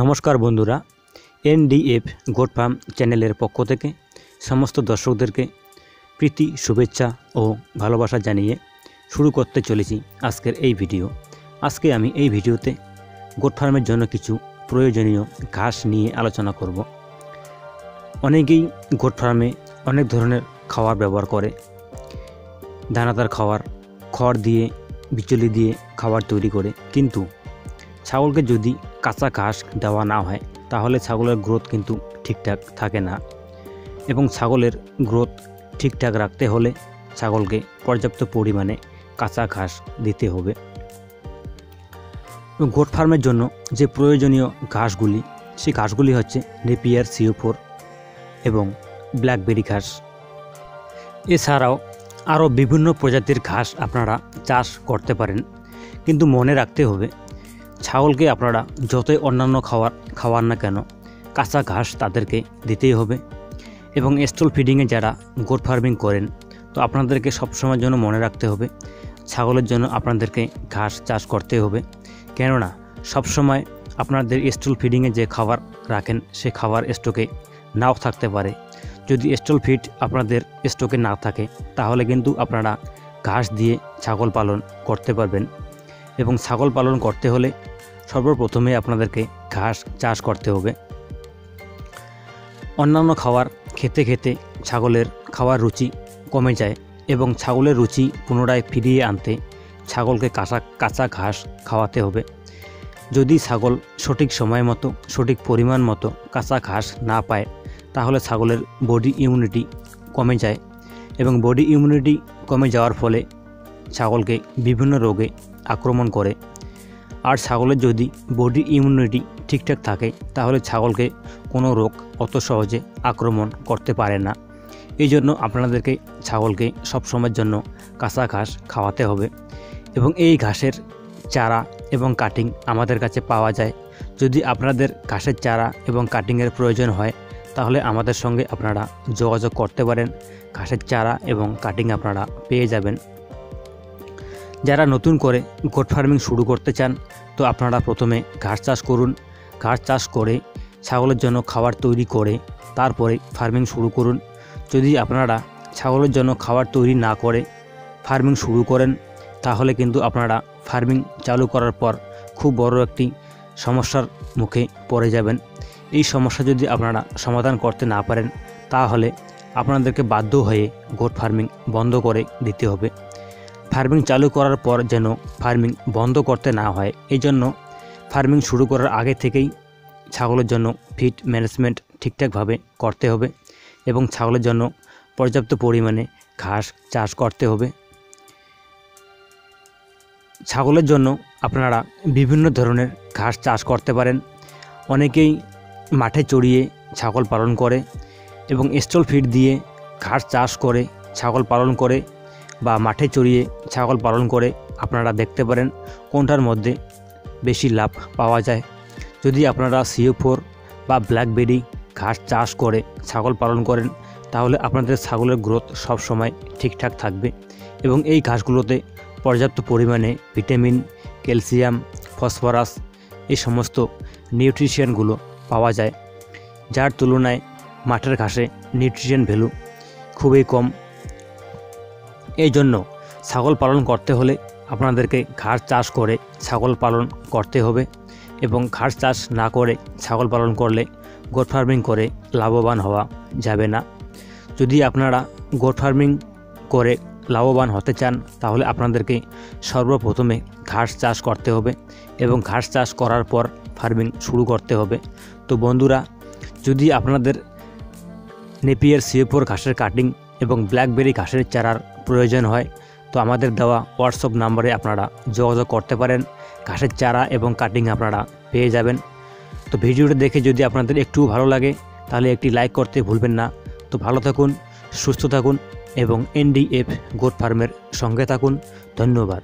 নমস্কার বন্ধুরা, NDF goat farm চ্যানেলের পক্ষ থেকে সমস্ত দর্শকদেরকে প্রীতি শুভেচ্ছা ও ভালোবাসা জানিয়ে শুরু করতে চলেছি আজকের এই ভিডিও। আজকে আমি এই ভিডিওতে গোট ফার্মের জন্য কিছু প্রয়োজনীয় ঘাস নিয়ে আলোচনা করব। অনেকেই গোট ফার্মে অনেক ধরনের খাবার ব্যবহার করে, দানাদার খাবার, খড় দিয়ে, বিচুলি দিয়ে খাবার তৈরি করে, কিন্তু ছাগলকে যদি কাঁচা ঘাস দেওয়া না হয় তাহলে ছাগলের গ্রোথ কিন্তু ঠিকঠাক থাকে না, এবং ছাগলের গ্রোথ ঠিকঠাক রাখতে হলে ছাগলকে পর্যাপ্ত পরিমাণে কাঁচা ঘাস দিতে হবে। গোট ফার্মের জন্য যে প্রয়োজনীয় ঘাসগুলি, সেই ঘাসগুলি হচ্ছে নেপিয়ার CO4 এবং ব্ল্যাকবেরি ঘাস। এছাড়াও আরও বিভিন্ন প্রজাতির ঘাস আপনারা চাষ করতে পারেন, কিন্তু মনে রাখতে হবে ছাগলকে আপনারা যতই অন্যান্য খাওয়ার না কেন কাঁচা ঘাস তাদেরকে দিতেই হবে। এবং স্টল ফিডিংয়ে যারা গোট ফার্মিং করেন, তো আপনাদেরকে সবসময়ের জন্য মনে রাখতে হবে ছাগলের জন্য আপনাদেরকে ঘাস চাষ করতে হবে। কেননা সবসময় আপনাদের স্টল ফিডিংয়ে যে খাবার রাখেন সে খাবার স্টকে নাও থাকতে পারে। যদি স্টল ফিড আপনাদের স্টকে না থাকে তাহলে কিন্তু আপনারা ঘাস দিয়ে ছাগল পালন করতে পারবেন। এবং ছাগল পালন করতে হলে সর্বপ্রথমে আপনাদেরকে ঘাস চাষ করতে হবে। অন্যান্য খাবার খেতে খেতে ছাগলের খাওয়ার রুচি কমে যায়, এবং ছাগলের রুচি পুনরায় ফিরিয়ে আনতে ছাগলকে কাঁচা ঘাস খাওয়াতে হবে। যদি ছাগল সঠিক সময় মতো, সঠিক পরিমাণ মতো কাঁচা ঘাস না পায় তাহলে ছাগলের বডি ইমিউনিটি কমে যায়, এবং বডি ইমিউনিটি কমে যাওয়ার ফলে ছাগলকে বিভিন্ন রোগে আক্রমণ করে। আর ছাগলের যদি বডি ইমিউনিটি ঠিকঠাক থাকে তাহলে ছাগলকে কোনো রোগ অত সহজে আক্রমণ করতে পারে না। এই জন্য আপনাদেরকে ছাগলকে সবসময়ের জন্য কাঁচা ঘাস খাওয়াতে হবে। এবং এই ঘাসের চারা এবং কাটিং আমাদের কাছে পাওয়া যায়। যদি আপনাদের ঘাসের চারা এবং কাটিংয়ের প্রয়োজন হয় তাহলে আমাদের সঙ্গে আপনারা যোগাযোগ করতে পারেন। ঘাসের চারা এবং কাটিং আপনারা পেয়ে যাবেন। যারা নতুন করে গোট ফার্মিং শুরু করতে চান, তো আপনারা প্রথমে ঘাস চাষ করুন। ঘাস চাষ করে ছাগলের জন্য খাবার তৈরি করে তারপরে ফার্মিং শুরু করুন। যদি আপনারা ছাগলের জন্য খাবার তৈরি না করে ফার্মিং শুরু করেন তাহলে কিন্তু আপনারা ফার্মিং চালু করার পর খুব বড় একটি সমস্যার মুখে পড়ে যাবেন। এই সমস্যা যদি আপনারা সমাধান করতে না পারেন তাহলে আপনাদেরকে বাধ্য হয়ে গোট ফার্মিং বন্ধ করে দিতে হবে। ফার্মিং চালু করার পর যেন ফার্মিং বন্ধ করতে না হয়, এই জন্য ফার্মিং শুরু করার আগে থেকেই ছাগলের জন্য ফিড ম্যানেজমেন্ট ঠিকঠাকভাবে করতে হবে, এবং ছাগলের জন্য পর্যাপ্ত পরিমাণে ঘাস চাষ করতে হবে। ছাগলের জন্য আপনারা বিভিন্ন ধরনের ঘাস চাষ করতে পারেন। অনেকেই মাঠে চড়িয়ে ছাগল পালন করে এবং স্টল ফিড দিয়ে ঘাস চাষ করে ছাগল পালন করে, বা মাঠে চড়িয়ে ছাগল পালন করে। আপনারা দেখতে পারেন কোনটার মধ্যে বেশি লাভ পাওয়া যায়। যদি আপনারা CO4 বা ব্ল্যাকবেরি ঘাস চাষ করে ছাগল পালন করেন তাহলে আপনাদের ছাগলের গ্রোথ সব সময় ঠিকঠাক থাকবে, এবং এই ঘাসগুলোতে পর্যাপ্ত পরিমাণে ভিটামিন, ক্যালসিয়াম, ফসফরাস এই সমস্ত নিউট্রিশনগুলো পাওয়া যায়, যার তুলনায় মাঠের ঘাসে নিউট্রিশন ভ্যালু খুবই কম। এই জন্য ছাগল পালন করতে হলে আপনাদেরকে ঘাস চাষ করে ছাগল পালন করতে হবে, এবং ঘাস চাষ না করে ছাগল পালন করলে গোট ফার্মিং করে লাভবান হওয়া যাবে না। যদি আপনারা গোট ফার্মিং করে লাভবান হতে চান তাহলে আপনাদেরকে সর্বপ্রথমে ঘাস চাষ করতে হবে, এবং ঘাস চাষ করার পর ফার্মিং শুরু করতে হবে। তো বন্ধুরা, যদি আপনাদের নেপিয়ার CO4 ঘাসের কাটিং এবং ব্ল্যাকবেরি ঘাসের চারার প্রয়োজন হয় তো আমাদের দেওয়া হোয়াটসঅ্যাপ নাম্বারে আপনারা যোগাযোগ করতে পারেন। ঘাসের চারা এবং কাটিং আপনারা পেয়ে যাবেন। তো ভিডিওটা দেখে যদি আপনাদের একটু ভালো লাগে তাহলে একটি লাইক করতে ভুলবেন না। তো ভালো থাকুন, সুস্থ থাকুন এবং এনডিএফ গোট ফার্মের সঙ্গে থাকুন। ধন্যবাদ।